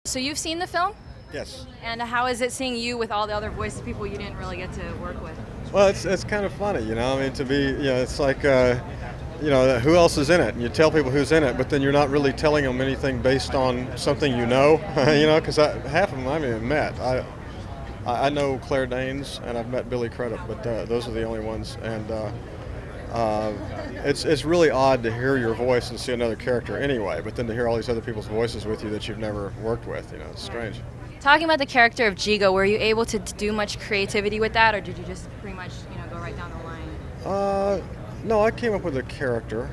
So you've seen the film? Yes. And how is it seeing you with all the other voices, people you didn't really get to work with? Well, it's kind of funny, you know. I mean, to be, it's like, who else is in it? And you tell people who's in it, but then you're not really telling them anything based on something you know, because half of them I haven't even met. I know Claire Danes and I've met Billy Crudup, but those are the only ones. And it's really odd to hear your voice and see another character anyway, but then to hear all these other people's voices with you that you've never worked with, it's strange. Talking about the character of Jigo, were you able to do much creativity with that, or did you just pretty much, go right down the line? No, I came up with a character.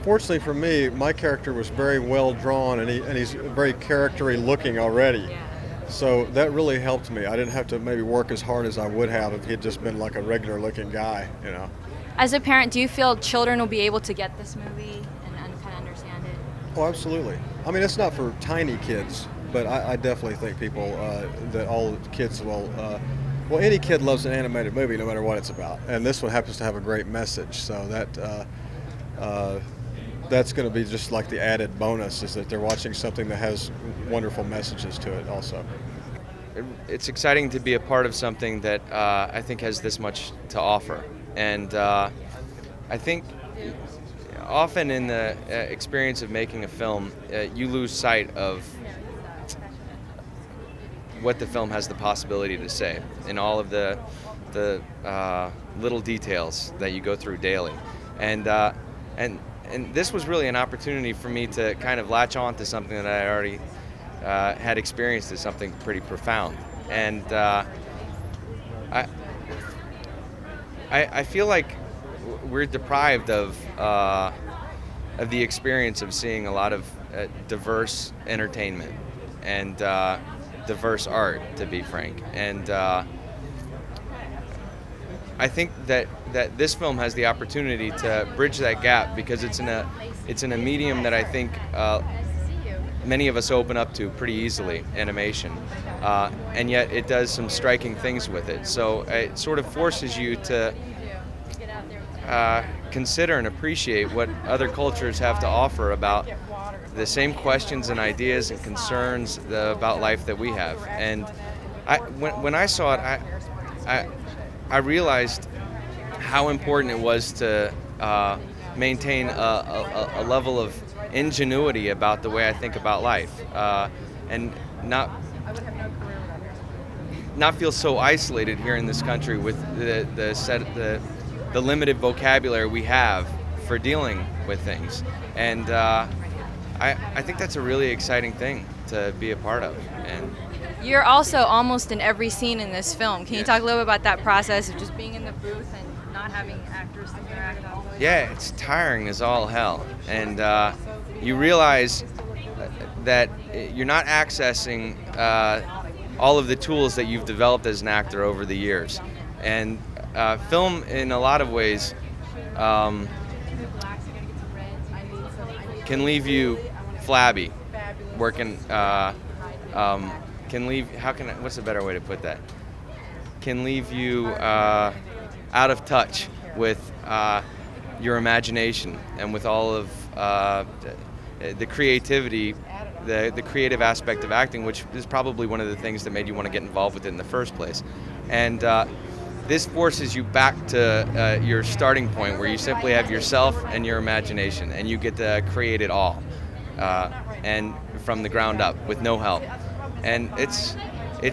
Fortunately for me, my character was very well drawn, and he's very character-y looking already. Yeah. So that really helped me. I didn't have to maybe work as hard as I would have if he'd just been like a regular-looking guy, As a parent, do you feel children will be able to get this movie and kind of understand it? Oh, absolutely. I mean, it's not for tiny kids, but I definitely think people, that all kids will, any kid loves an animated movie no matter what it's about. And this one happens to have a great message, so that's going to be just like the added bonus, is that they're watching something that has wonderful messages to it also. It's exciting to be a part of something that I think has this much to offer. And I think often in the experience of making a film, you lose sight of what the film has the possibility to say, and all of the little details that you go through daily. And this was really an opportunity for me to kind of latch on to something that I already had experienced as something pretty profound. And I feel like we're deprived of the experience of seeing a lot of diverse entertainment and diverse art, to be frank. And I think that this film has the opportunity to bridge that gap, because it's in a medium that I think many of us open up to pretty easily, animation, and yet it does some striking things with it. So it sort of forces you to consider and appreciate what other cultures have to offer about the same questions and ideas and concerns about life that we have. And when I saw it, I realized how important it was to maintain a level of ingenuity about the way I think about life, and not feel so isolated here in this country with the limited vocabulary we have for dealing with things. And I think that's a really exciting thing to be a part of. And You're also almost in every scene in this film. Can you talk a little bit about that process of just being in the booth and not having actors interact all the way? Yeah, it's tiring as all hell. And you realize that you're not accessing all of the tools that you've developed as an actor over the years. And film, in a lot of ways, can leave you flabby, working, what's a better way to put that? Can leave you out of touch with your imagination and with all of the creativity, the creative aspect of acting, which is probably one of the things that made you want to get involved with it in the first place. And this forces you back to your starting point, where you simply have yourself and your imagination, and you get to create it all, and from the ground up with no help. And it's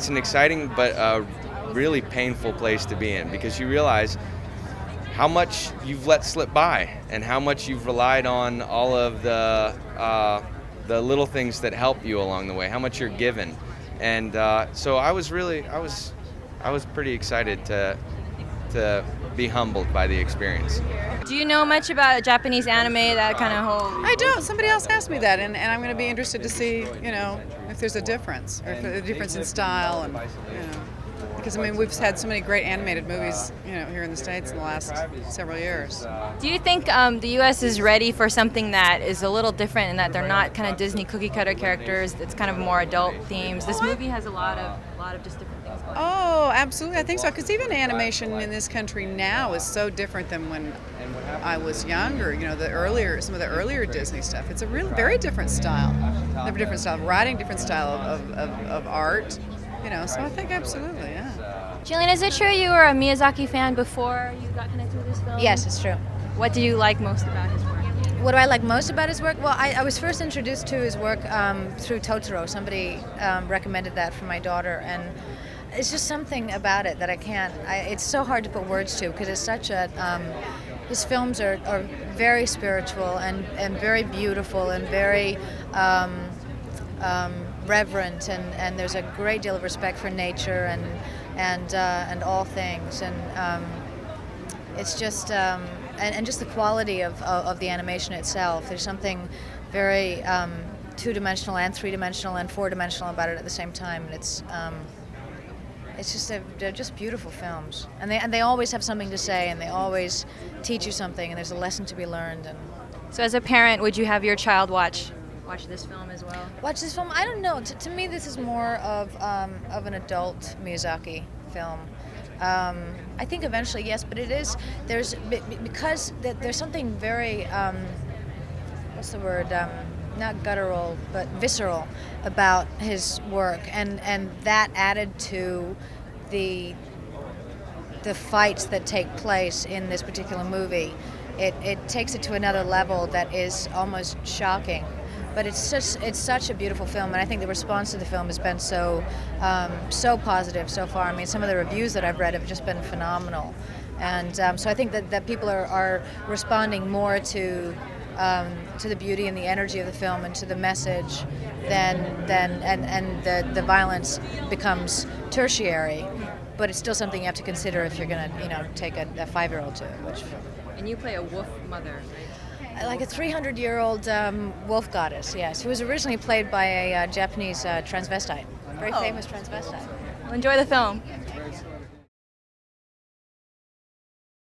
an exciting but really painful place to be in, because you realize how much you've let slip by and how much you've relied on all of the little things that help you along the way, how much you're given. And so I was pretty excited to be humbled by the experience. Do you know much about Japanese anime, that kind of whole... I don't. Somebody else asked me that, and I'm going to be interested to see, if there's a difference, or if there's a difference in style, and because we've had so many great animated movies, here in the States in the last several years. Do you think the U.S. is ready for something that is a little different, in that they're not kind of Disney cookie cutter characters? It's kind of more adult themes. This movie has a lot of just different things going on. Oh, absolutely. I think so. Because even animation in this country now is so different than when I was younger. You know, some of the earlier Disney stuff. It's a really very different style. A different style of writing, different style of art. You know, so I think absolutely, yeah. Gillian, is it true you were a Miyazaki fan before you got connected with this film? Yes, it's true. What do you like most about his work? What do I like most about his work? Well, I was first introduced to his work through Totoro. Somebody recommended that for my daughter, and it's just something about it that it's so hard to put words to, because it's such a, his films are very spiritual and very beautiful and very reverent, and there's a great deal of respect for nature and all things, and it's just and just the quality of the animation itself. There's something very two-dimensional and three-dimensional and four-dimensional about it at the same time, and it's just they're just beautiful films, and they always have something to say, and they always teach you something, and there's a lesson to be learned. And So as a parent, would you have your child watch this film as well? watch this film. I don't know. To me, this is more of an adult Miyazaki film. I think eventually, yes, but because there's something very what's the word? Not guttural, but visceral about his work, and that added to the fights that take place in this particular movie, it takes it to another level that is almost shocking. But it's such a beautiful film, and I think the response to the film has been so positive so far. I mean, some of the reviews that I've read have just been phenomenal, and so I think that people are responding more to the beauty and the energy of the film and to the message and the violence becomes tertiary, but it's still something you have to consider if you're going to take a 5-year-old to it. And you play a wolf mother, right? Like a 300-year-old wolf goddess, yes, who was originally played by a Japanese transvestite, very famous transvestite. Well, enjoy the film.